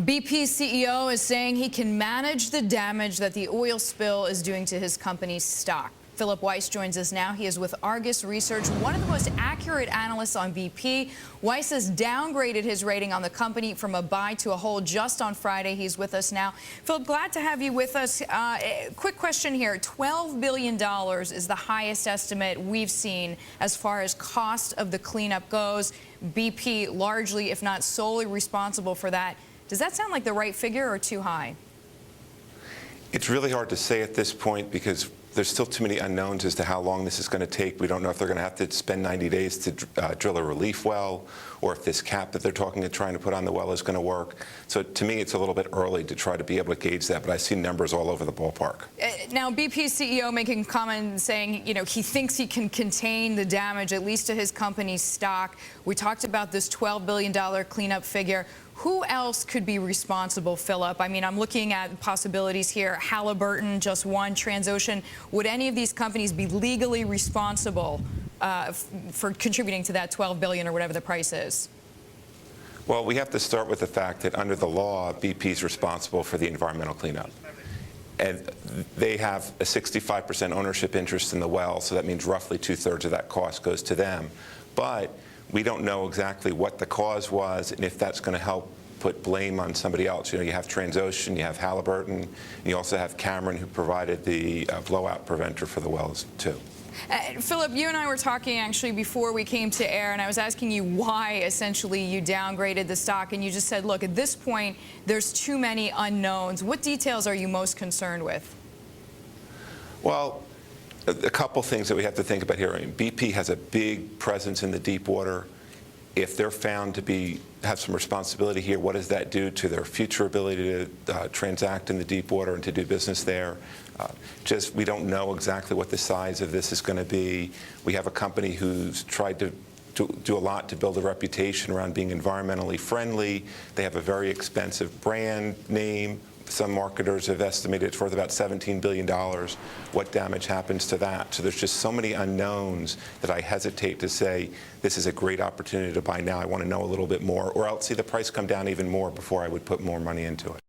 BP CEO is saying he can manage the damage that the oil spill is doing to his company's stock. Philip Weiss joins us now. He is with Argus Research, one of the most accurate analysts on BP. Weiss has downgraded his rating on the company from a buy to a hold just on Friday. He's with us now. Philip, glad to have you with us. Quick question here. $12 billion is the highest estimate we've seen as far as cost of the cleanup goes. BP largely, if not solely, responsible for that. Does that sound like the right figure or too high? It's really hard to say at this point because there's still too many unknowns as to how long this is going to take. We don't know if they're going to have to spend 90 days to drill a relief well, or if this cap that they're trying to put on the well is going to work. So to me, it's a little bit early to try to be able to gauge that, but I see numbers all over the ballpark. Now, BP CEO making a comment saying, he thinks he can contain the damage, at least to his company's stock. We talked about this $12 billion cleanup figure. Who else could be responsible, Philip? I mean, I'm looking at possibilities here. Halliburton, just one. Transocean. Would any of these companies be legally responsible for contributing to that $12 billion or whatever the price is? Well, we have to start with the fact that under the law, BP is responsible for the environmental cleanup. And they have a 65% ownership interest in the well, so that means roughly 2/3 of that cost goes to them. But we don't know exactly what the cause was and if that's going to help put blame on somebody else. You have Transocean, you have Halliburton, and you also have Cameron, who provided the blowout preventer for the wells, too. Philip, you and I were talking actually before we came to air, and I was asking you why essentially you downgraded the stock, and you just said, look, at this point, there's too many unknowns. What details are you most concerned with? Well, a couple things that we have to think about here. I mean, BP has a big presence in the deep water. If they're found to have some responsibility here, what does that do to their future ability to transact in the deep water and to do business there? We don't know exactly what the size of this is going to be. We have a company who's tried to do a lot to build a reputation around being environmentally friendly. They have a very expensive brand name. Some marketers have estimated it's worth about $17 billion. What damage happens to that? So there's just so many unknowns that I hesitate to say this is a great opportunity to buy now. I want to know a little bit more, or else see the price come down even more before I would put more money into it.